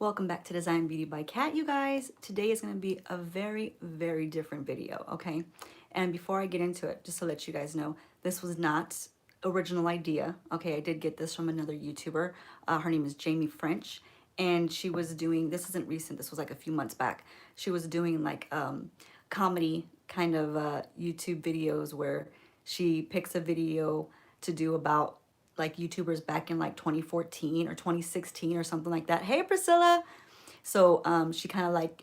Welcome back to Design Beauty by Kat, you guys. Today is going to be a very different video, okay? And before I get into it, just to let you guys know, this was not original idea, okay? I did get this from another YouTuber. Her name is Jaime French, and she was doing, this isn't recent, this was like a few months back. She was doing like comedy kind of YouTube videos where she picks a video to do about like YouTubers back in like 2014 or 2016 or something like that. Hey, Priscilla. So she kind of like,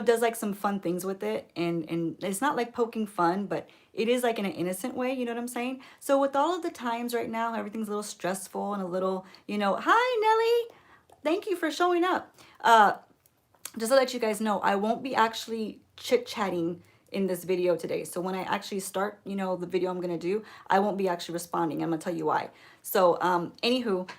does like some fun things with it. And it's not like poking fun, but it is like in an innocent way. You know what I'm saying? So with all of the times right now, everything's a little stressful and a little, hi, Nelly. Thank you for showing up. Just to let you guys know, I won't be actually chit-chatting in this video today. So when I actually start, the video I'm gonna do, I won't be actually responding. I'm gonna tell you why. So anywho,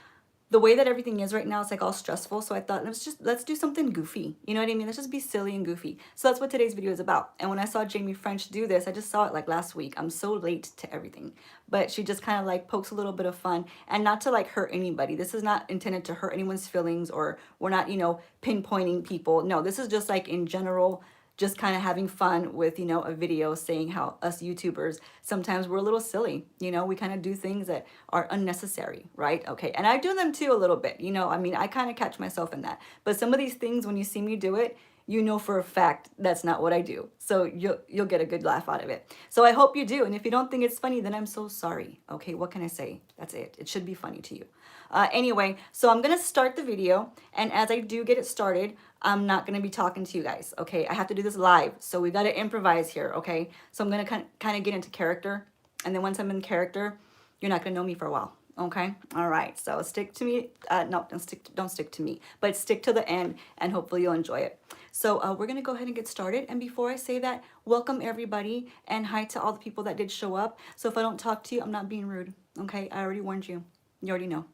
the way that everything is right now, it's like all stressful. So I thought, let's do something goofy. You know what I mean? Let's just be silly and goofy. So that's what today's video is about. And when I saw Jaime French do this, I just saw it like last week. I'm so late to everything. But she just kind of like pokes a little bit of fun, and not to like hurt anybody. This is not intended to hurt anyone's feelings, or we're not, pinpointing people. No, this is just like in general, just kind of having fun with, a video saying how us YouTubers, sometimes we're a little silly, we kind of do things that are unnecessary, right? Okay, and I do them too a little bit, I mean, I kind of catch myself in that. But some of these things, when you see me do it, you know for a fact that's not what I do. So you'll get a good laugh out of it. So I hope you do. And if you don't think it's funny, then I'm so sorry. Okay, what can I say? That's it. It should be funny to you. Anyway, so I'm gonna start the video, and as I do get it started, I'm not gonna be talking to you guys, okay? I have to do this live, so we gotta improvise here, okay? So I'm gonna kind of get into character, and then once I'm in character, you're not gonna know me for a while, okay? All right, so stick to me. No, don't stick to me, but stick to the end, and hopefully you'll enjoy it. So we're gonna go ahead and get started. And before I say that, welcome everybody, and hi to all the people that did show up. So if I don't talk to you, I'm not being rude, okay? I already warned you. You already know.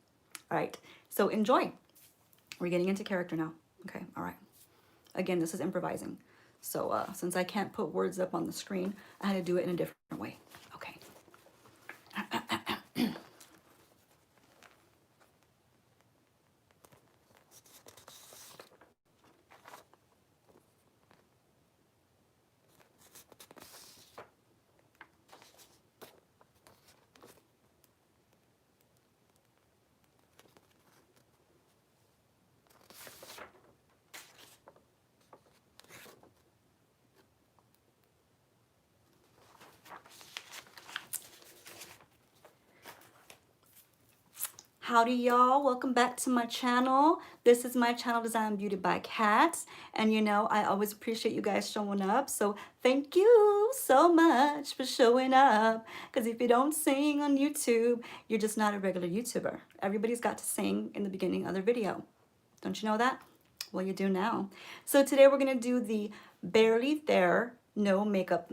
All right, so enjoy. We're getting into character now. Okay, all right. Again, this is improvising. So since I can't put words up on the screen, I had to do it in a different way. Okay. Howdy y'all, welcome back to my channel. This is my channel, Design Beauty by Kat, and I always appreciate you guys showing up. So thank you so much for showing up, because if you don't sing on YouTube, you're just not a regular YouTuber. Everybody's got to sing in the beginning of their video. Don't you know that? Well, you do now. So today we're gonna do the barely there, no makeup,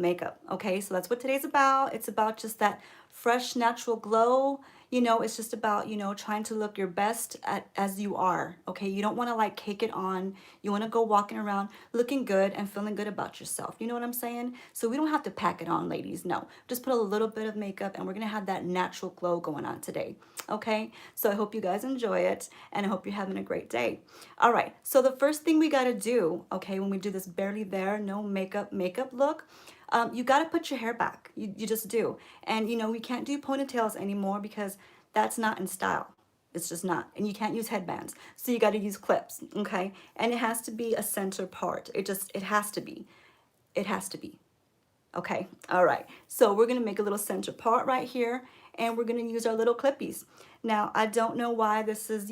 okay? So that's what today's about. It's about just that fresh, natural glow. It's just about, trying to look your best as you are, okay? You don't want to like cake it on. You want to go walking around looking good and feeling good about yourself. You know what I'm saying? So we don't have to pack it on, ladies. No, just put a little bit of makeup, and we're going to have that natural glow going on today, okay? So I hope you guys enjoy it, and I hope you're having a great day. All right, so the first thing we got to do, okay, when we do this barely there, no makeup look, you got to put your hair back. You just do. And, we can't do ponytails anymore because that's not in style. It's just not. And you can't use headbands. So you got to use clips, okay? And it has to be a center part. It has to be. It has to be. Okay, all right. So we're going to make a little center part right here, and we're going to use our little clippies. Now, I don't know why this is,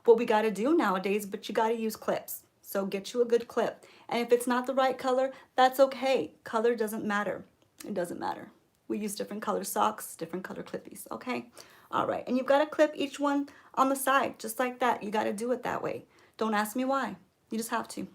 what we got to do nowadays, but you got to use clips. So get you a good clip. And if it's not the right color, that's okay. Color doesn't matter. It doesn't matter. We use different color socks, different color clippies, okay? All right, and you've got to clip each one on the side, just like that. You got to do it that way. Don't ask me why. You just have to.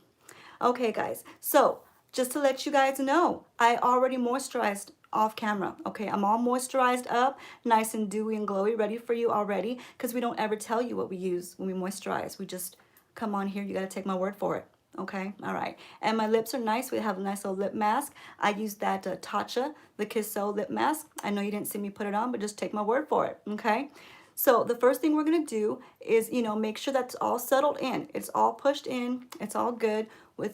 Okay, guys, so just to let you guys know, I already moisturized off camera. Okay, I'm all moisturized up, nice and dewy and glowy, ready for you already, because we don't ever tell you what we use when we moisturize. We just come on here. You got to take my word for it. Okay, all right. And my lips are nice. We have a nice little lip mask. I use that Tatcha, the Kiss So lip mask. I know you didn't see me put it on, but just take my word for it, okay? So the first thing we're gonna do is, you know, make sure that's all settled in. It's all pushed in, it's all good.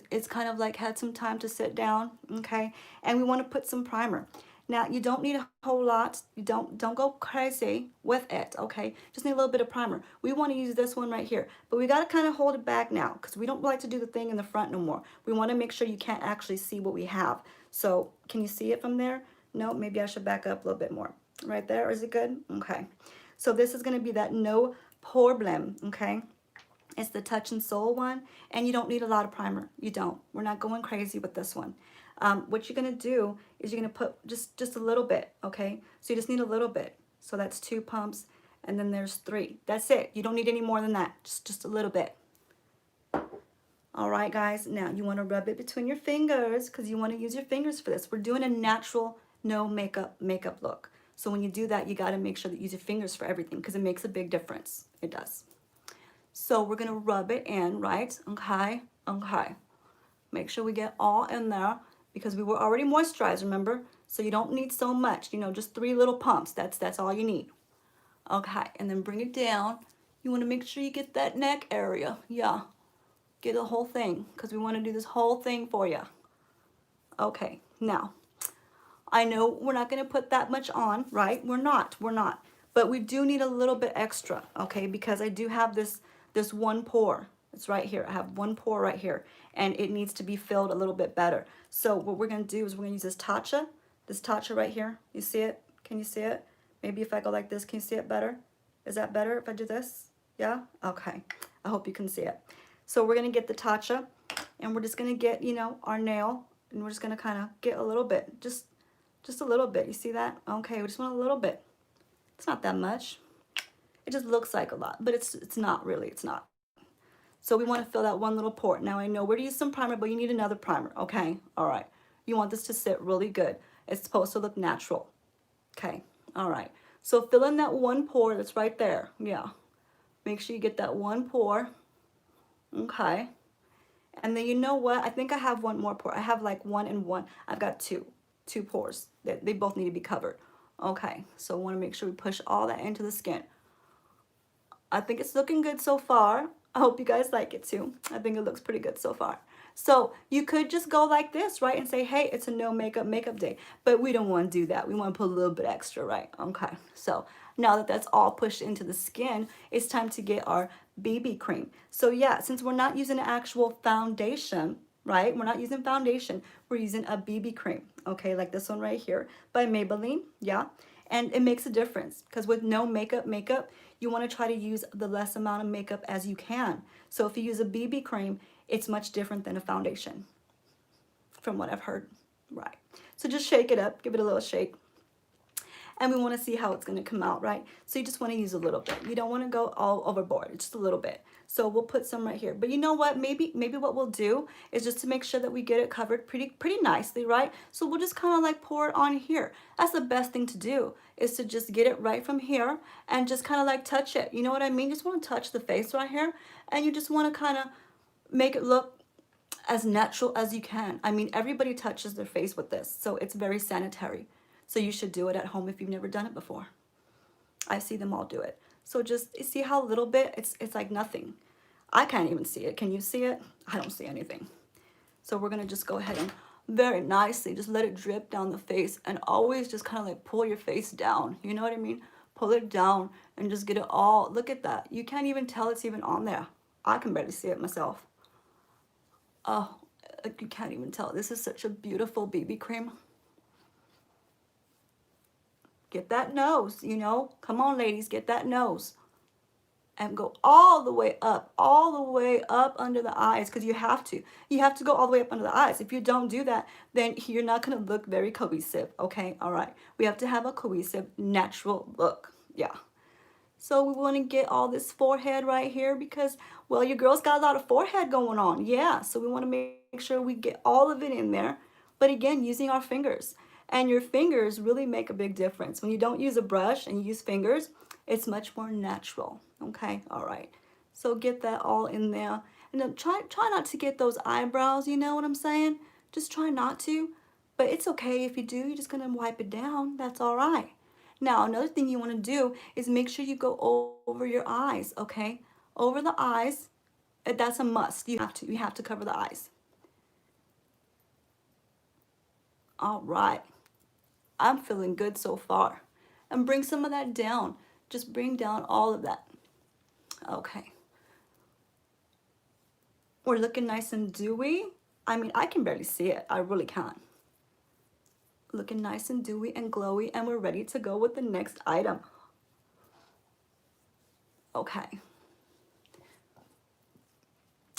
It's kind of like had some time to sit down, okay? And we wanna put some primer. Now, you don't need a whole lot. You don't go crazy with it, okay? Just need a little bit of primer. We want to use this one right here, but we got to kind of hold it back now because we don't like to do the thing in the front no more. We want to make sure you can't actually see what we have. So, can you see it from there? No, maybe I should back up a little bit more. Right there, is it good? Okay. So this is going to be that no problem, okay? It's the Touch and Soul one, and you don't need a lot of primer. You don't. We're not going crazy with this one. What you're going to do is you're going to put just a little bit, okay? So you just need a little bit. So that's 2 pumps, and then there's 3. That's it. You don't need any more than that. Just a little bit. All right, guys. Now, you want to rub it between your fingers because you want to use your fingers for this. We're doing a natural, no makeup look. So when you do that, you got to make sure that you use your fingers for everything because it makes a big difference. It does. So we're going to rub it in, right? Okay, okay. Make sure we get all in there because we were already moisturized, remember? So you don't need so much, you know, just 3 little pumps. That's all you need. Okay, and then bring it down. You want to make sure you get that neck area. Yeah, get the whole thing because we want to do this whole thing for you. Okay, now, I know we're not going to put that much on, right? We're not. But we do need a little bit extra, okay? Because I do have this one pore. It's right here. I have one pore right here, and it needs to be filled a little bit better. So what we're going to do is we're going to use this Tatcha right here. You see it? Can you see it? Maybe if I go like this, can you see it better? Is that better if I do this? Yeah? Okay. I hope you can see it. So we're going to get the Tatcha, and we're just going to get, you know, our nail, and we're just going to kind of get a little bit, just a little bit. You see that? Okay, we just want a little bit. It's not that much. It just looks like a lot, but it's not really. It's not. So we want to fill that one little pore. Now I know we're to use some primer, but you need another primer, okay? All right. You want this to sit really good. It's supposed to look natural. Okay, all right. So fill in that one pore that's right there. Yeah. Make sure you get that one pore. Okay. And then you know what? I think I have one more pore. I have like 1 and 1. I've got 2 pores. They both need to be covered. Okay, so I want to make sure we push all that into the skin. I think it's looking good so far. I hope you guys like it too. I think it looks pretty good so far. So you could just go like this, right? And say, hey, it's a no makeup day. But we don't want to do that. We want to put a little bit extra, right? Okay, so now that that's all pushed into the skin, it's time to get our BB cream. So yeah, since we're not using an actual foundation, right? We're not using foundation. We're using a BB cream, okay? Like this one right here by Maybelline, yeah? And it makes a difference because with no makeup, you want to try to use the less amount of makeup as you can. So if you use a BB cream, it's much different than a foundation from what I've heard, right? So just shake it up, give it a little shake. And we want to see how it's going to come out, right? So you just want to use a little bit. You don't want to go all overboard, just a little bit. So we'll put some right here. But you know what? Maybe what we'll do is just to make sure that we get it covered pretty nicely, right? So we'll just kind of like pour it on here. That's the best thing to do, is to just get it right from here and just kind of like touch it. You know what I mean? Just want to touch the face right here. And you just want to kind of make it look as natural as you can. I mean, everybody touches their face with this, so it's very sanitary. So you should do it at home if you've never done it before. I see them all do it. So just see how little bit, it's like nothing. I can't even see it. Can you see it? I don't see anything. So we're gonna just go ahead and very nicely just let it drip down the face, and always just kind of like pull your face down. You know what I mean? Pull it down and just get it all. Look at that. You can't even tell it's even on there. I can barely see it myself. Oh, you can't even tell. This is such a beautiful BB cream. Get that nose, you know. Come on, ladies, get that nose. And go all the way up under the eyes, because you have to. You have to go all the way up under the eyes. If you don't do that, then you're not going to look very cohesive, okay? All right. We have to have a cohesive, natural look. Yeah. So we want to get all this forehead right here because, well, your girl's got a lot of forehead going on. Yeah, so we want to make sure we get all of it in there. But again, using our fingers. And your fingers really make a big difference. When you don't use a brush and you use fingers, it's much more natural. Okay, all right. So get that all in there. And then try not to get those eyebrows, you know what I'm saying? Just try not to. But it's okay if you do. You're just going to wipe it down. That's all right. Now, another thing you want to do is make sure you go over your eyes, okay? Over the eyes. That's a must. You have to cover the eyes. All right. I'm feeling good so far. And bring some of that down. Just bring down all of that. Okay. We're looking nice and dewy. I mean, I can barely see it. I really can't. Looking nice and dewy and glowy, and we're ready to go with the next item. Okay.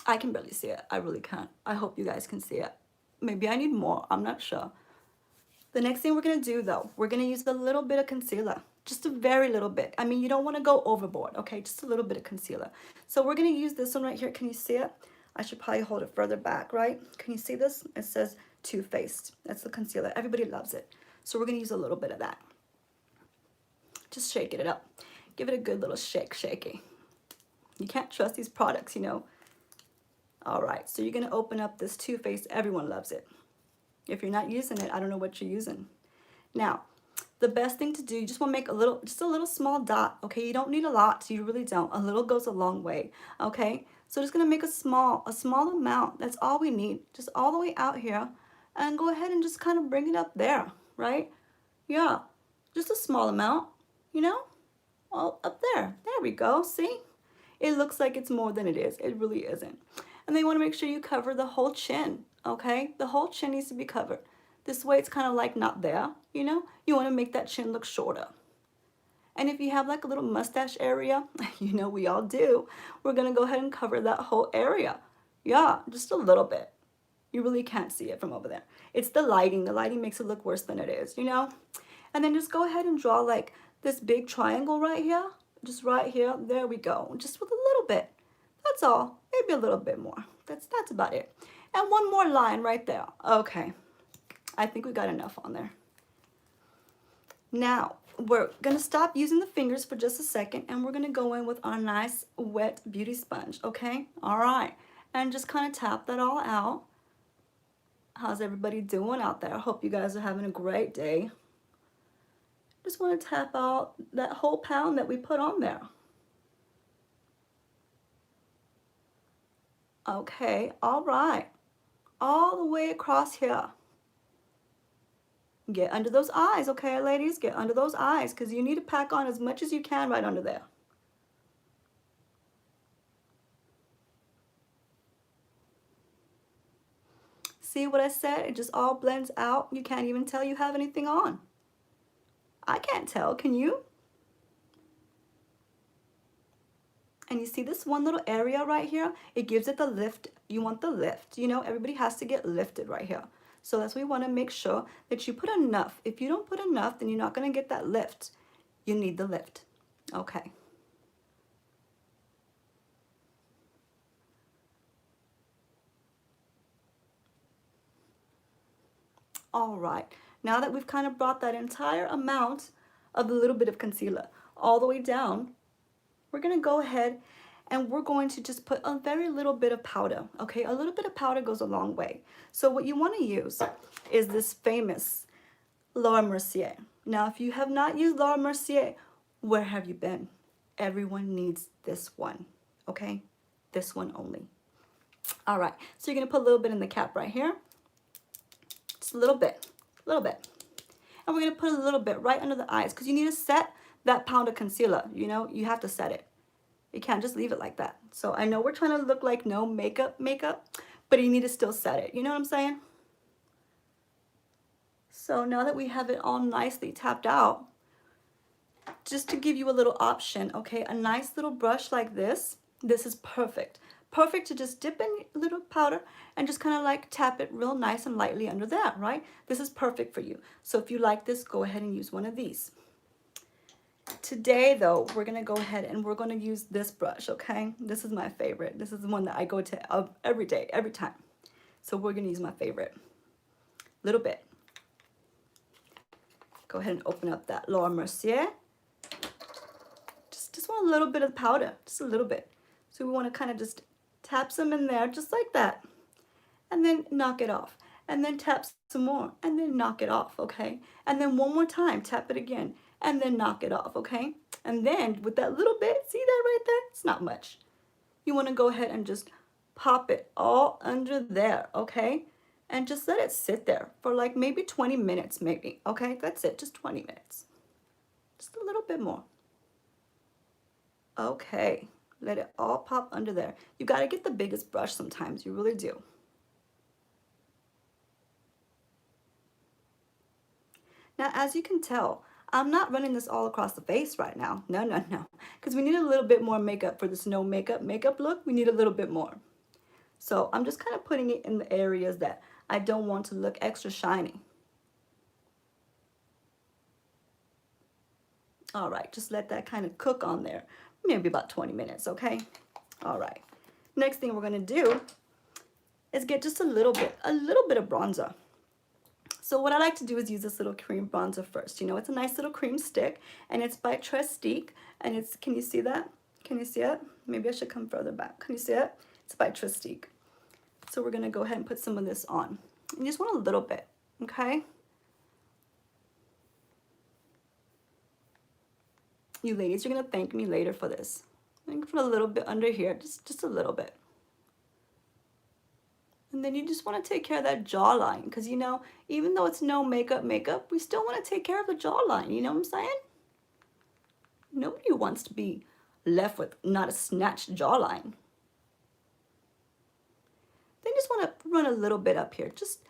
I can barely see it. I really can't. I hope you guys can see it. Maybe I need more. I'm not sure. The next thing we're going to do, though, we're going to use a little bit of concealer. Just a very little bit. I mean, you don't want to go overboard, okay? Just a little bit of concealer. So we're going to use this one right here. Can you see it? I should probably hold it further back, right? Can you see this? It says Too Faced. That's the concealer. Everybody loves it. So we're going to use a little bit of that. Just shaking it up. Give it a good little shaky. You can't trust these products, you know. All right, so you're going to open up this Too Faced. Everyone loves it. If you're not using it, I don't know what you're using. Now, the best thing to do, you just want to make just a little small dot, okay? You don't need a lot, you really don't. A little goes a long way, okay? So just going to make a small amount. That's all we need. Just all the way out here. And go ahead and just kind of bring it up there, right? Yeah, just a small amount, you know? All up there. There we go, see? It looks like it's more than it is. It really isn't. And then you want to make sure you cover the whole chin, okay? The whole chin needs to be covered. This way it's kind of like not there, you know? You want to make that chin look shorter. And if you have like a little mustache area, you know we all do, we're going to go ahead and cover that whole area. Yeah, just a little bit. You really can't see it from over there. It's the lighting. The lighting makes it look worse than it is, you know? And then just go ahead and draw like this big triangle right here. Just right here. There we go. Just with a little bit. That's all. Maybe a little bit more. That's about it. And one more line right there. Okay. I think we got enough on there. Now, we're going to stop using the fingers for just a second, and we're going to go in with our nice wet beauty sponge, okay? All right. And just kind of tap that all out. How's everybody doing out there? I hope you guys are having a great day. Just want to tap out that whole pound that we put on there. Okay, all right. All the way across here. Get under those eyes, okay, ladies? Get under those eyes, because you need to pack on as much as you can right under there. See what I said? It just all blends out. You can't even tell you have anything on. I can't tell, can you? And you see this one little area right here? It gives it the lift. You want the lift. You know, everybody has to get lifted right here. So that's why we want to make sure that you put enough. If you don't put enough, then you're not going to get that lift. You need the lift. Okay. All right. Now that we've kind of brought that entire amount of the little bit of concealer all the way down, we're going to go ahead and we're going to just put a very little bit of powder, okay? A little bit of powder goes a long way. So what you want to use is this famous Laura Mercier. Now, if you have not used Laura Mercier, where have you been? Everyone needs this one, okay? This one only. All right, so you're going to put a little bit in the cap right here. Just a little bit. And we're going to put a little bit right under the eyes because you need to set that pound of concealer. You know, you have to set it. You can't just leave it like that. So I know we're trying to look like no makeup, but you need to still set it. You know what I'm saying? So now that we have it all nicely tapped out, just to give you a little option, okay, a nice little brush like this is perfect. Perfect to just dip in a little powder and just kind of like tap it real nice and lightly under that, right? This is perfect for you. So if you like this, go ahead and use one of these. Today, though, we're going to go ahead and we're going to use this brush, okay? This is my favorite. This is the one that I go to every day, every time. So we're going to use my favorite. Little bit. Go ahead and open up that Laura Mercier. Just want a little bit of powder, just a little bit. So we want to kind of just tap some in there, just like that. And then knock it off. And then tap some more, and then knock it off, okay? And then one more time, tap it again. and then knock it off, okay? And then with that little bit, see that right there? It's not much. You want to go ahead and just pop it all under there, okay? And just let it sit there for like maybe 20 minutes, maybe, okay? That's it, just 20 minutes. Just a little bit more. Okay, let it all pop under there. You got to get the biggest brush sometimes, you really do. Now, as you can tell, I'm not running this all across the face right now. No, no, no. Because we need a little bit more makeup for this no makeup look. We need a little bit more. So I'm just kind of putting it in the areas that I don't want to look extra shiny. All right, just let that kind of cook on there. Maybe about 20 minutes, okay? All right. Next thing we're gonna do is get just a little bit of bronzer. So what I like to do is use this little cream bronzer first. You know, it's a nice little cream stick, and it's by Trestique, and it's, can you see that? Can you see it? Maybe I should come further back. Can you see it? It's by Trestique. So we're gonna go ahead and put some of this on. You just want a little bit, okay? You ladies, you're gonna thank me later for this. I'm gonna put a little bit under here, just a little bit. And then you just want to take care of that jawline, because you know, even though it's no makeup, we still want to take care of the jawline. You know what I'm saying? Nobody wants to be left with not a snatched jawline. Then just want to run a little bit up here, just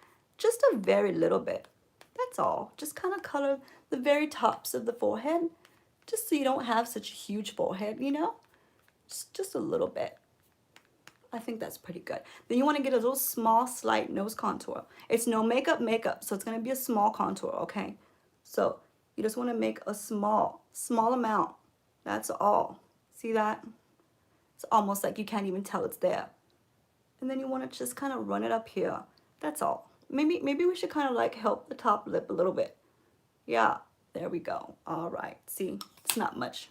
a very little bit. That's all. Just kind of color the very tops of the forehead, just so you don't have such a huge forehead, you know? Just a little bit. I think that's pretty good. Then you want to get a little small, slight nose contour. It's no makeup, so it's going to be a small contour, okay? So you just want to make a small amount. That's all. See that? It's almost like you can't even tell it's there. And then you want to just kind of run it up here. That's all. Maybe we should kind of like help the top lip a little bit. Yeah, there we go. All right. See, it's not much.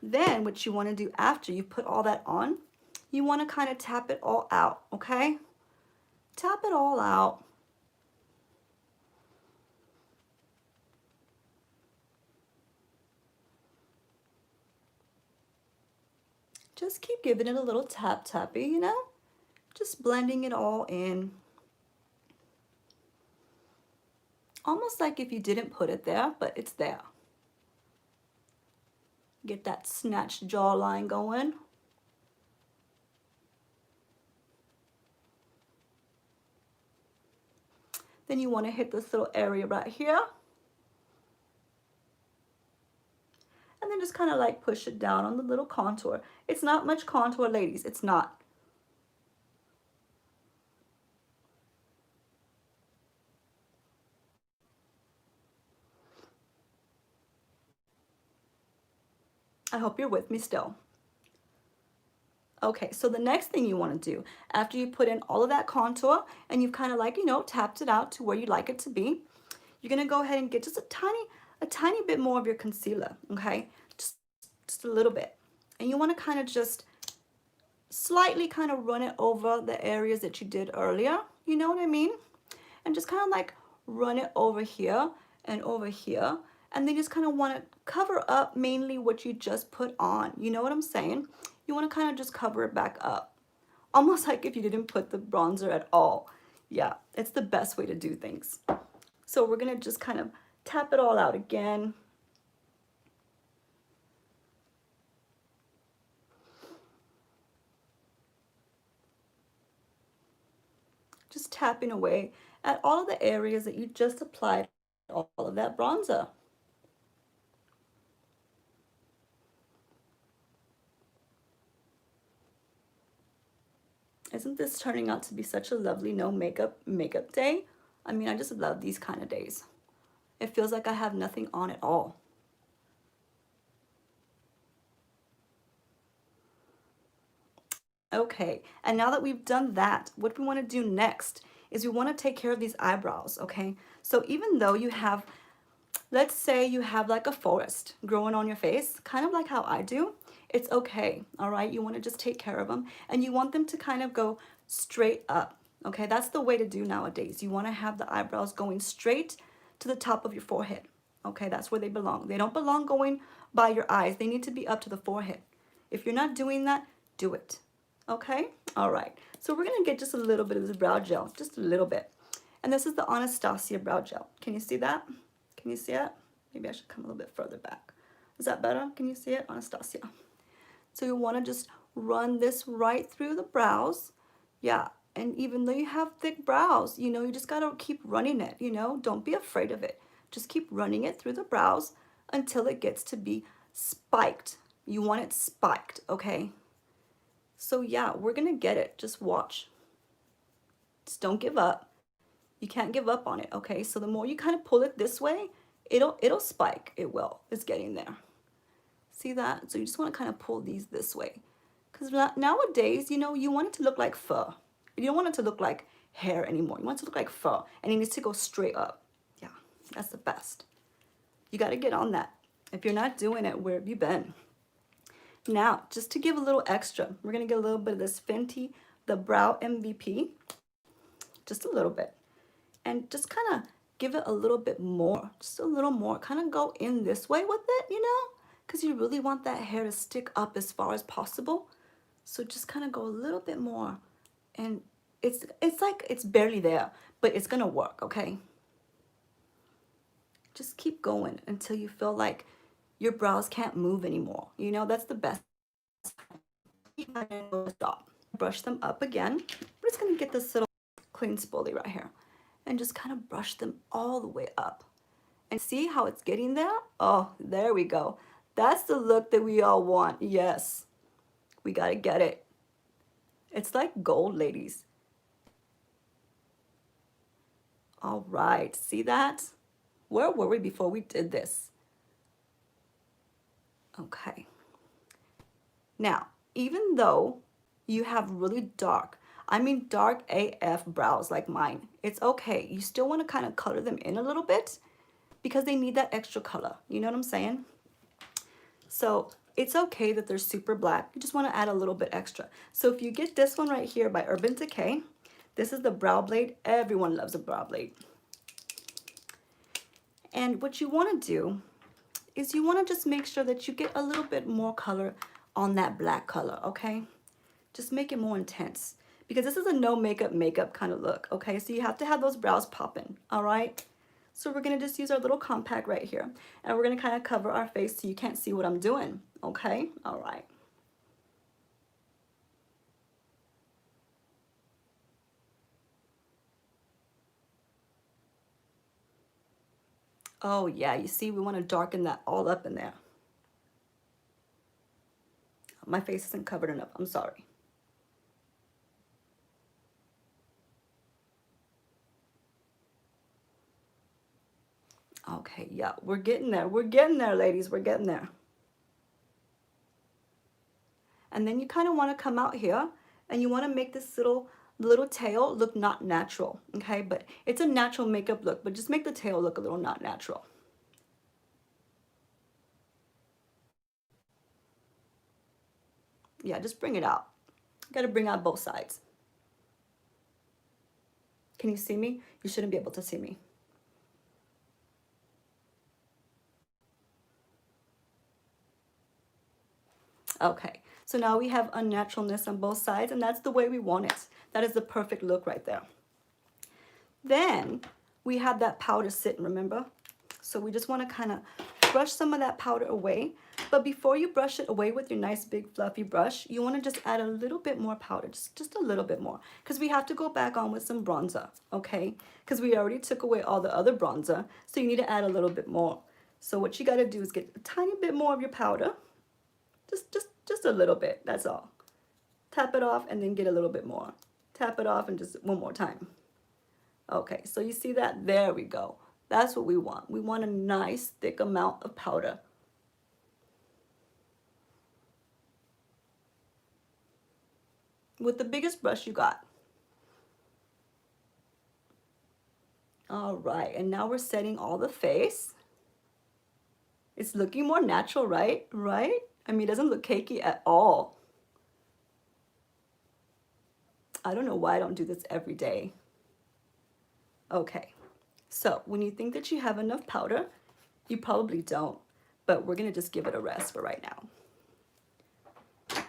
Then what you want to do after you put all that on, you want to kind of tap it all out, okay? Tap it all out. Just keep giving it a little tappy, you know? Just blending it all in. Almost like if you didn't put it there, but it's there. Get that snatched jawline going. Then you want to hit this little area right here. And then just kind of like push it down on the little contour. It's not much contour, ladies. It's not. I hope you're with me still. Okay, so the next thing you want to do after you put in all of that contour and you've kind of like, you know, tapped it out to where you like it to be, you're going to go ahead and get just a tiny bit more of your concealer, okay? Just a little bit. And you want to kind of just slightly kind of run it over the areas that you did earlier, you know what I mean? And just kind of like run it over here and over here. And then just kind of want to cover up mainly what you just put on. You know what I'm saying? You want to kind of just cover it back up. Almost like if you didn't put the bronzer at all. Yeah, it's the best way to do things. So we're going to just kind of tap it all out again. Just tapping away at all of the areas that you just applied all of that bronzer. Isn't this turning out to be such a lovely no makeup day? I mean, I just love these kind of days. It feels like I have nothing on at all. Okay, and now that we've done that, what we want to do next is we want to take care of these eyebrows, okay? So even though you have, let's say you have like a forest growing on your face, kind of like how I do, it's okay, all right? You want to just take care of them, and you want them to kind of go straight up, okay? That's the way to do nowadays. You want to have the eyebrows going straight to the top of your forehead, Okay, that's where they belong. They don't belong going by your eyes. They need to be up to the forehead. If you're not doing that, do it. Okay? All right. So we're going to get just a little bit of this brow gel, just a little bit. And this is the Anastasia brow gel. Can you see that? Can you see it? Maybe I should come a little bit further back. Is that better? Can you see it? Anastasia. So you want to just run this right through the brows. Yeah. And even though you have thick brows, you know, you just got to keep running it, you know. Don't be afraid of it. Just keep running it through the brows until it gets to be spiked. You want it spiked, okay? So yeah, we're going to get it. Just watch. Just don't give up. You can't give up on it, okay? So the more you kind of pull it this way, it'll spike. It will. It's getting there. See that? So you just want to kind of pull these this way. Because nowadays, you know, you want it to look like fur. You don't want it to look like hair anymore. You want it to look like fur. And it needs to go straight up. Yeah, that's the best. You got to get on that. If you're not doing it, where have you been? Now, just to give a little extra, we're going to get a little bit of this Fenty, the Brow MVP. Just a little bit. And just kind of give it a little bit more. Just a little more. Kind of go in this way with it, you know? Because you really want that hair to stick up as far as possible. So just kind of go a little bit more. And it's like it's barely there, but it's going to work, okay? Just keep going until you feel like your brows can't move anymore. You know, that's the best. Stop. Brush them up again. We're just going to get this little clean spoolie right here and just kind of brush them all the way up. And see how it's getting there? Oh, there we go. That's the look that we all want. Yes, we got to get it. It's like gold, ladies. All right, see that? Where were we before we did this? Okay. Now, even though you have really dark, I mean dark AF brows like mine, it's okay. You still want to kind of color them in a little bit because they need that extra color. You know what I'm saying? So it's okay that they're super black. You just want to add a little bit extra. So if you get this one right here by Urban Decay, this is the brow blade. Everyone loves a brow blade. And what you want to do is you want to just make sure that you get a little bit more color on that black color, okay? Just make it more intense because this is a no makeup kind of look, okay? So you have to have those brows popping, all right? So we're going to just use our little compact right here and we're going to kind of cover our face so you can't see what I'm doing, okay? All right. Oh yeah, you see, we want to darken that all up in there. My face isn't covered enough. I'm sorry. Okay, yeah, we're getting there. We're getting there, ladies. We're getting there. And then you kind of want to come out here and you want to make this little tail look not natural, okay? But it's a natural makeup look, but just make the tail look a little not natural. Yeah, just bring it out. You got to bring out both sides. Can you see me? You shouldn't be able to see me. Okay, so now we have unnaturalness on both sides, and that's the way we want it. That is the perfect look right there. Then we have that powder sitting, remember? So we just want to kind of brush some of that powder away. But before you brush it away with your nice big fluffy brush, you want to just add a little bit more powder, just a little bit more. Because we have to go back on with some bronzer, okay? Because we already took away all the other bronzer, so you need to add a little bit more. So what you got to do is get a tiny bit more of your powder. Just a little bit, that's all. Tap it off and then get a little bit more. Tap it off and just one more time. Okay, so you see that? There we go. That's what we want. We want a nice thick amount of powder. With the biggest brush you got. All right, and now we're setting all the face. It's looking more natural, right? Right? I mean, it doesn't look cakey at all. I don't know why I don't do this every day. Okay, so when you think that you have enough powder, You probably don't, but we're gonna just give it a rest for right now.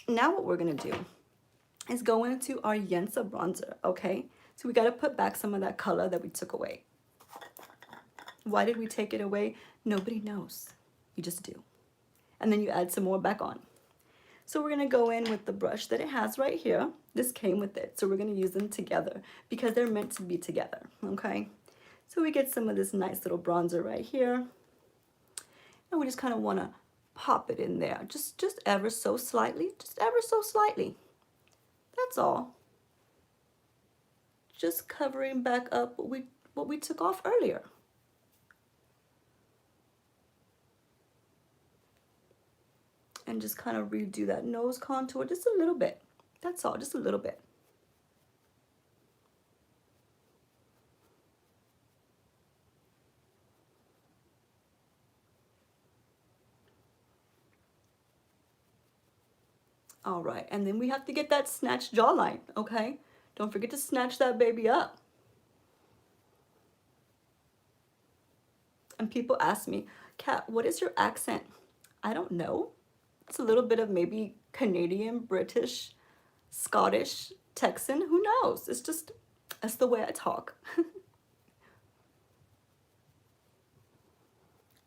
Now what we're gonna do is go into our Yensa bronzer, okay? So we gotta put back some of that color that we took away. Why did we take it away? Nobody knows. You just do. And then you add some more back on. So we're gonna go in with the brush that it has right here. This came with it, so we're gonna use them together because they're meant to be together, okay? So we get some of this nice little bronzer right here. And we just kind of wanna pop it in there, just ever so slightly, just ever so slightly. That's all. Just covering back up what we took off earlier. And just kind of redo that nose contour just a little bit. That's all, just a little bit. All right, and then we have to get that snatched jawline, okay? Don't forget to snatch that baby up. And people ask me, Kat, what is your accent? I don't know. It's a little bit of maybe Canadian, British, Scottish, Texan, who knows? That's the way I talk.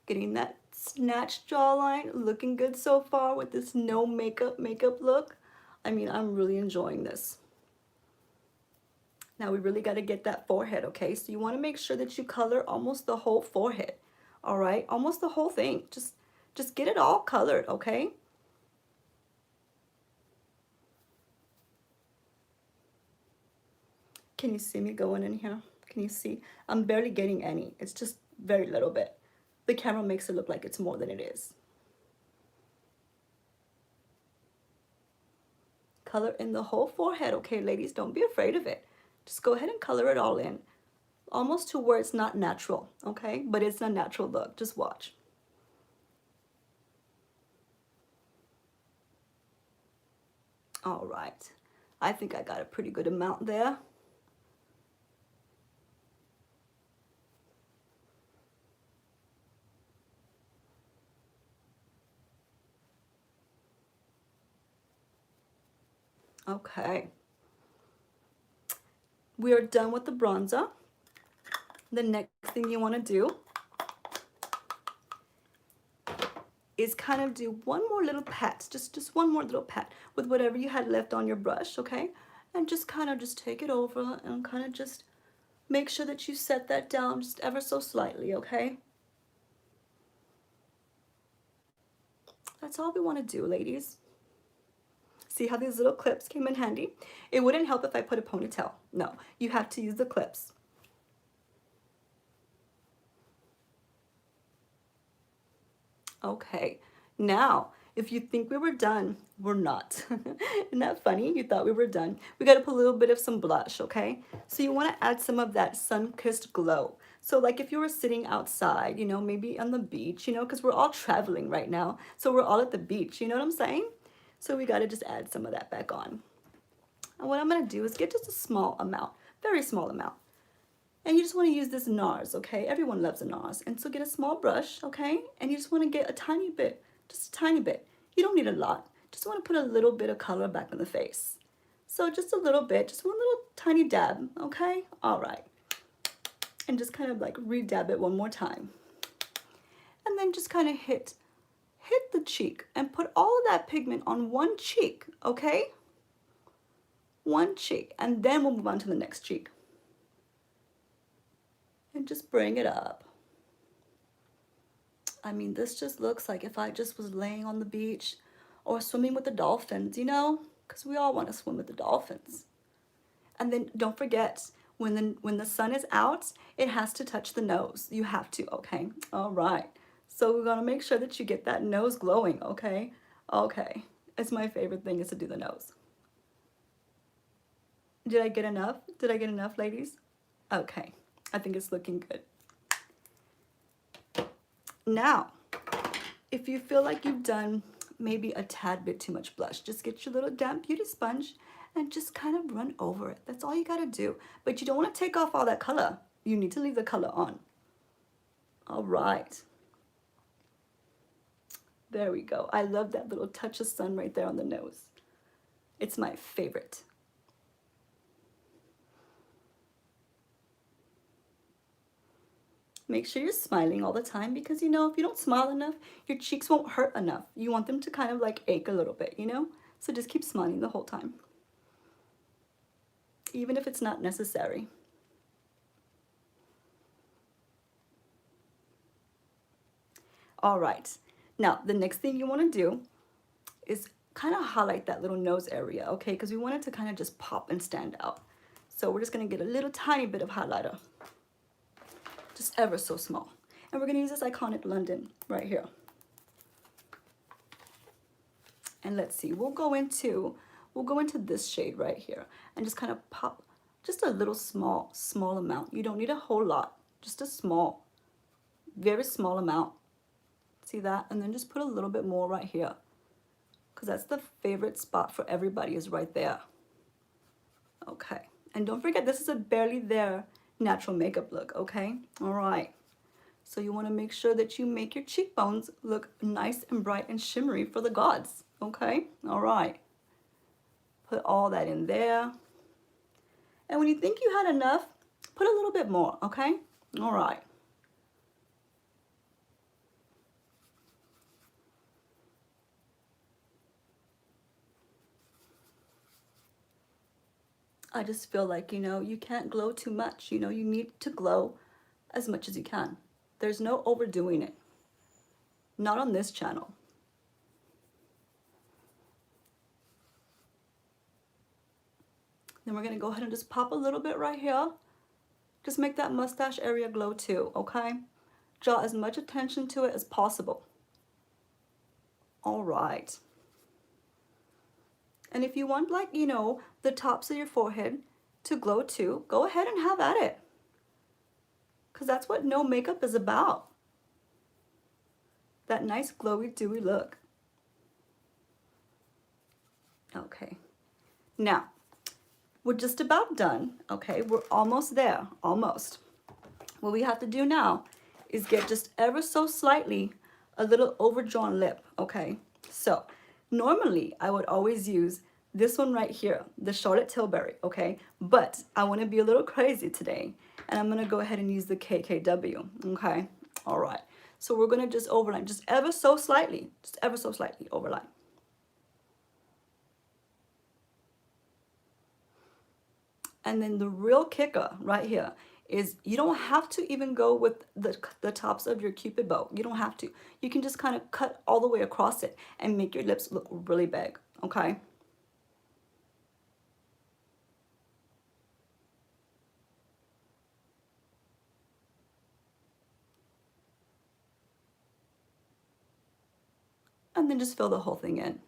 Getting that snatched jawline, looking good so far with this no makeup look. I mean, I'm really enjoying this. Now we really got to get that forehead, okay? So you want to make sure that you color almost the whole forehead, all right? Almost the whole thing. Just get it all colored, okay? Can you see me going in here? Can you see? I'm barely getting any. It's just very little bit. The camera makes it look like it's more than it is. Color in the whole forehead, okay, ladies? Don't be afraid of it. Just go ahead and color it all in. Almost to where it's not natural, okay? But it's a natural look. Just watch. All right. I think I got a pretty good amount there. Okay. We are done with the bronzer. The next thing you want to do is kind of do one more little pat, just one more little pat with whatever you had left on your brush, okay? And just kind of just take it over and kind of just make sure that you set that down just ever so slightly, okay? That's all we want to do, ladies. See how these little clips came in handy? It wouldn't help if I put a ponytail. No, you have to use the clips. Okay, now, if you think we were done, we're not. Isn't that funny? You thought we were done. We got to put a little bit of some blush, okay? So you want to add some of that sun-kissed glow. So like if you were sitting outside, you know, maybe on the beach, you know, because we're all traveling right now. So we're all at the beach, you know what I'm saying? So we got to just add some of that back on. And what I'm going to do is get just a small amount, very small amount. And you just want to use this NARS, okay? Everyone loves a NARS. And so get a small brush, okay? And you just want to get a tiny bit, just a tiny bit. You don't need a lot. Just want to put a little bit of color back on the face. So just a little bit, just one little tiny dab, okay? All right. And just kind of like re-dab it one more time. And then just kind of hit the cheek and put all of that pigment on one cheek, okay? One cheek. And then we'll move on to the next cheek. And just bring it up. I mean, this just looks like if I just was laying on the beach or swimming with the dolphins, you know, because we all want to swim with the dolphins. And then don't forget, when the sun is out, it has to touch the nose. You have to, okay? All right. So we're going to make sure that you get that nose glowing, okay? Okay. It's my favorite thing is to do the nose. Did I get enough? Did I get enough, ladies? Okay. I think it's looking good. Now, if you feel like you've done maybe a tad bit too much blush, just get your little damp beauty sponge and just kind of run over it. That's all you gotta do. But you don't want to take off all that color. You need to leave the color on. All right. There we go. I love that little touch of sun right there on the nose. It's my favorite. Make sure you're smiling all the time because, you know, if you don't smile enough, your cheeks won't hurt enough. You want them to kind of like ache a little bit, you know? So just keep smiling the whole time, even if it's not necessary. All right. Now, the next thing you want to do is kind of highlight that little nose area, okay? Because we want it to kind of just pop and stand out. So we're just going to get a little tiny bit of highlighter, just ever so small. And we're going to use this iconic London right here. And let's see, we'll go into this shade right here and just kind of pop just a little small amount. You don't need a whole lot, just a small, very small amount. See that? And then just put a little bit more right here, because that's the favorite spot for everybody, is right there. Okay. And don't forget, this is a barely there natural makeup look, okay? All right. So you want to make sure that you make your cheekbones look nice and bright and shimmery for the gods, okay? All right. Put all that in there. And when you think you had enough, put a little bit more, okay? All right. I just feel like, you know, you can't glow too much. You know, you need to glow as much as you can. There's no overdoing it. Not on this channel. Then we're going to go ahead and just pop a little bit right here. Just make that mustache area glow too, okay? Draw as much attention to it as possible. All right. And if you want, like, you know, the tops of your forehead to glow too, go ahead and have at it. Because that's what no makeup is about. That nice glowy, dewy look. Okay. Now, we're just about done, okay? We're almost there, almost. What we have to do now is get just ever so slightly a little overdrawn lip, okay? So, normally, I would always use this one right here, the Charlotte Tilbury, okay? But I want to be a little crazy today, and I'm going to go ahead and use the KKW, okay? All right. So we're going to just overline, just ever so slightly overline. And then the real kicker right here is you don't have to even go with the tops of your Cupid bow. You don't have to. You can just kind of cut all the way across it and make your lips look really big, okay? And then just fill the whole thing in.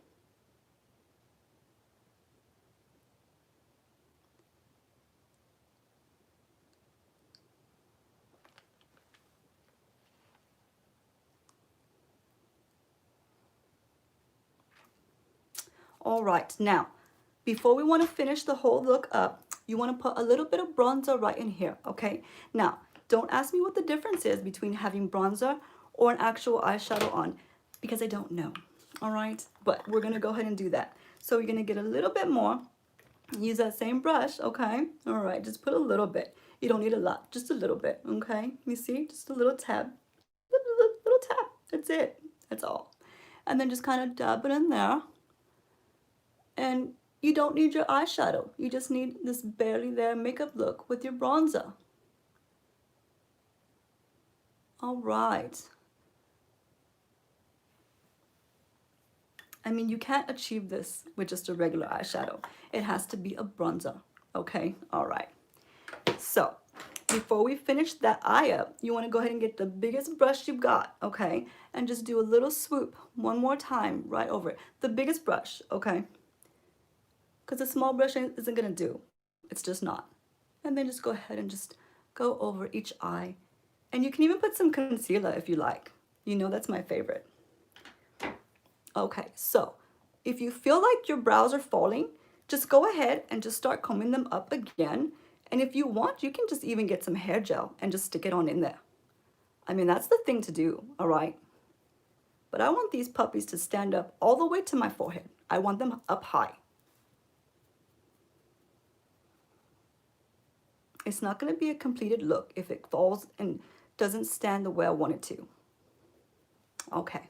All right, now, before we want to finish the whole look up, you want to put a little bit of bronzer right in here, okay? Now, don't ask me what the difference is between having bronzer or an actual eyeshadow on, because I don't know, all right? But we're going to go ahead and do that. So you're going to get a little bit more. Use that same brush, okay? All right, just put a little bit. You don't need a lot, just a little bit, okay? You see, just a little tab, little tap. That's it. That's all. And then just kind of dab it in there. And you don't need your eyeshadow. You just need this barely there makeup look with your bronzer. All right. I mean, you can't achieve this with just a regular eyeshadow. It has to be a bronzer, okay? All right. So, before we finish that eye up, you want to go ahead and get the biggest brush you've got, okay? And just do a little swoop one more time right over it. The biggest brush, okay? Because a small brush isn't going to do. It's just not. And then just go ahead and just go over each eye. And you can even put some concealer if you like. You know that's my favorite. Okay, so if you feel like your brows are falling, just go ahead and just start combing them up again. And if you want, you can just even get some hair gel and just stick it on in there. I mean, that's the thing to do, all right? But I want these puppies to stand up all the way to my forehead. I want them up high. It's not going to be a completed look if it falls and doesn't stand the way I want it to. Okay,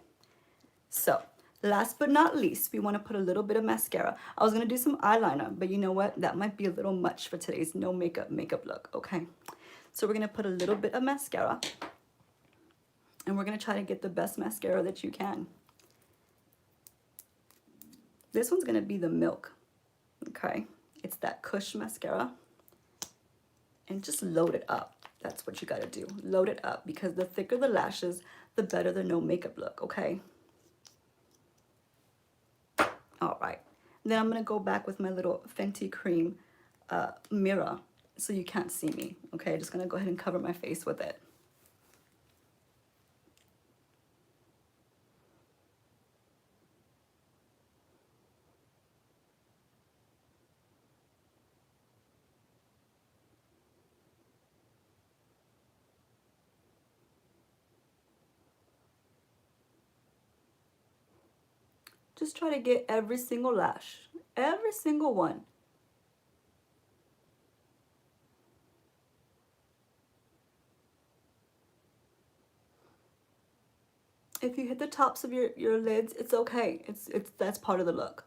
so last but not least, we want to put a little bit of mascara. I was going to do some eyeliner, but you know what? That might be a little much for today's no makeup look, okay? So we're going to put a little bit of mascara, and we're going to try to get the best mascara that you can. This one's going to be the Milk, okay? It's that Kush mascara. And just load it up. That's what you got to do. Load it up, because the thicker the lashes, the better the no makeup look, okay? All right. Then I'm going to go back with my little Fenty Cream mirror so you can't see me, okay? Just going to go ahead and cover my face with it. Just try to get every single lash, every single one. If you hit the tops of your lids, it's okay. That's part of the look.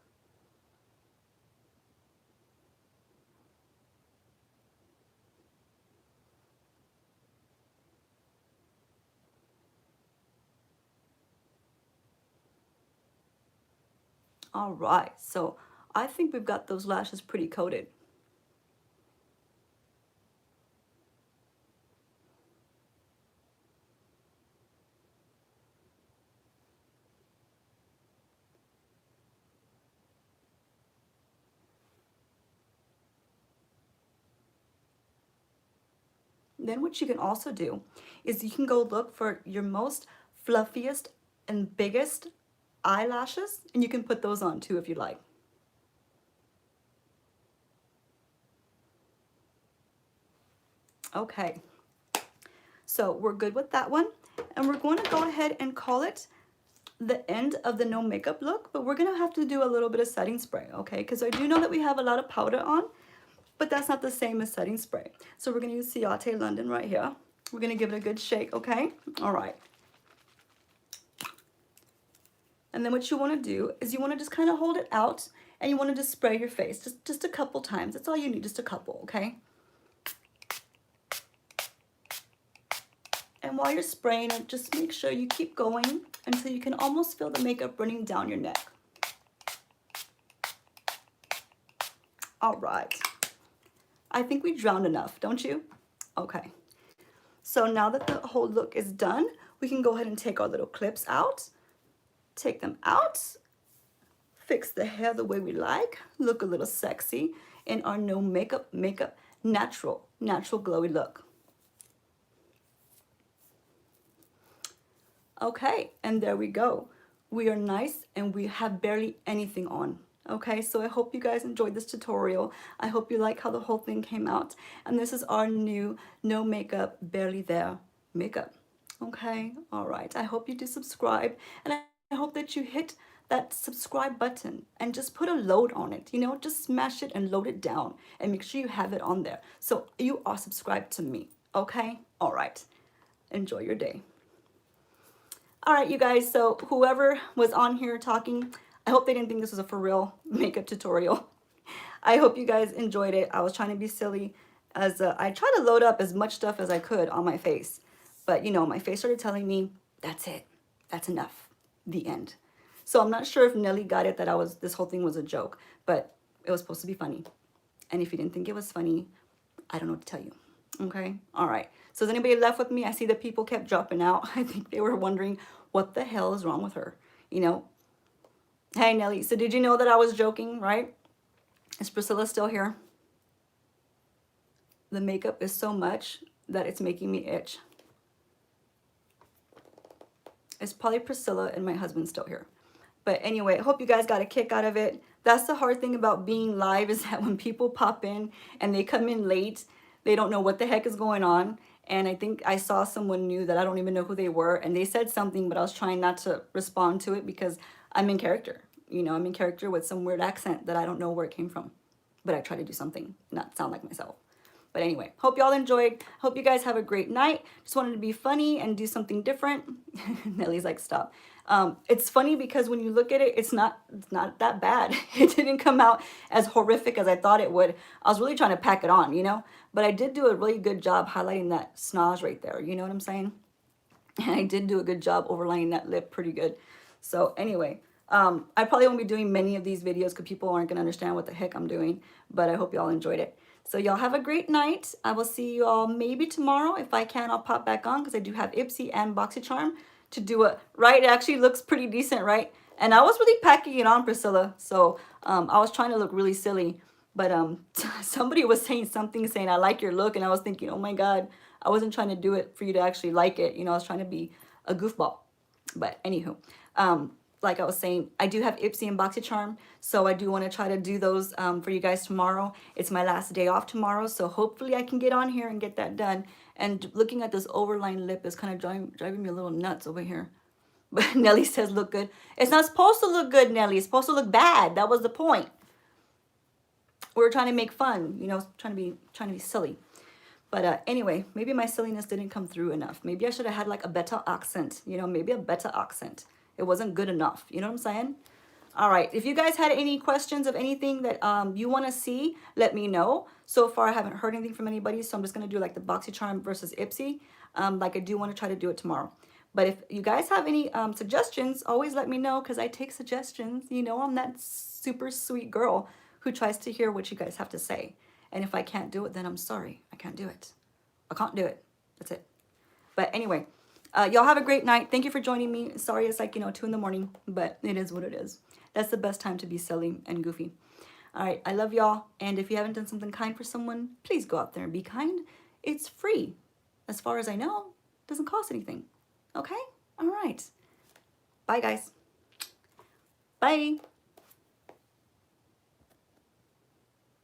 All right, so I think we've got those lashes pretty coated. Then what you can also do is you can go look for your most fluffiest and biggest eyelashes, and you can put those on too if you like. Okay, so we're good with that one, and we're going to go ahead and call it the end of the no makeup look, but we're gonna have to do a little bit of setting spray, okay? Because I do know that we have a lot of powder on, but that's not the same as setting spray. So we're gonna use Ciate London right here. We're gonna give it a good shake, okay? All right. And then what you wanna do is you wanna just kind of hold it out, and you wanna just spray your face, just a couple times. That's all you need, just a couple, okay? And while you're spraying it, just make sure you keep going until you can almost feel the makeup running down your neck. All right. I think we drowned enough, don't you? Okay. So now that the whole look is done, we can go ahead and take our little clips out. Take them out. Fix the hair the way we like. Look a little sexy in our no makeup, natural glowy look. Okay, and there we go. We are nice and we have barely anything on. Okay, so I hope you guys enjoyed this tutorial. I hope you like how the whole thing came out. And this is our new no makeup, barely there makeup. Okay, all right. I hope you do subscribe, and I hope that you hit that subscribe button and just put a load on it. You know, just smash it and load it down and make sure you have it on there. So you are subscribed to me. Okay, all right. Enjoy your day. All right, you guys, so whoever was on here talking, I hope they didn't think this was a for real makeup tutorial. I hope you guys enjoyed it. I was trying to be silly as I tried to load up as much stuff as I could on my face. But, you know, my face started telling me, that's it. That's enough. The end. So I'm not sure if Nelly got it that this whole thing was a joke, but it was supposed to be funny. And if you didn't think it was funny, I don't know what to tell you. Okay, all right. So is anybody left with me? I see that people kept dropping out. I think they were wondering what the hell is wrong with her. You know, hey Nelly, so did you know that I was joking, right? Is Priscilla still here? The makeup is so much that it's making me itch. It's probably Priscilla and my husband still here. But anyway, I hope you guys got a kick out of it. That's the hard thing about being live, is that when people pop in and they come in late, they don't know what the heck is going on. And I think I saw someone new that I don't even know who they were, and they said something, but I was trying not to respond to it because I'm in character. You know, I'm in character with some weird accent that I don't know where it came from. But I try to do something, not sound like myself. But anyway, hope y'all enjoyed. Hope you guys have a great night. Just wanted to be funny and do something different. Nellie's like, stop. It's funny because when you look at it, it's not that bad. It didn't come out as horrific as I thought it would. I was really trying to pack it on, you know? But I did do a really good job highlighting that snoz right there. You know what I'm saying? And I did do a good job overlaying that lip pretty good. So anyway, I probably won't be doing many of these videos because people aren't going to understand what the heck I'm doing. But I hope y'all enjoyed it. So y'all have a great night. I will see you all maybe tomorrow. If I can, I'll pop back on because I do have Ipsy and BoxyCharm to do it. Right? It actually looks pretty decent, right? And I was really packing it on, Priscilla. So I was trying to look really silly. But somebody was saying something, saying, I like your look. And I was thinking, oh my God, I wasn't trying to do it for you to actually like it. You know, I was trying to be a goofball. But anywho, like I was saying, I do have Ipsy and BoxyCharm. So I do want to try to do those for you guys tomorrow. It's my last day off tomorrow. So hopefully I can get on here and get that done. And looking at this overline lip is kind of driving me a little nuts over here. But Nelly says look good. It's not supposed to look good, Nelly. It's supposed to look bad. That was the point. We were trying to make fun, you know, trying to be silly. But anyway, maybe my silliness didn't come through enough. Maybe I should have had like a better accent, you know, maybe a better accent. It wasn't good enough. You know what I'm saying? All right. If you guys had any questions of anything that you want to see, let me know. So far, I haven't heard anything from anybody, so I'm just going to do like the BoxyCharm versus Ipsy. Like I do want to try to do it tomorrow. But if you guys have any suggestions, always let me know because I take suggestions. You know, I'm that super sweet girl who tries to hear what you guys have to say. And if I can't do it, then I'm sorry. I can't do it. I can't do it. That's it. But anyway, y'all have a great night. Thank you for joining me. Sorry it's like, you know, 2 in the morning, but it is what it is. That's the best time to be silly and goofy. All right, I love y'all. And if you haven't done something kind for someone, please go out there and be kind. It's free. As far as I know, it doesn't cost anything. Okay? All right. Bye, guys. Bye.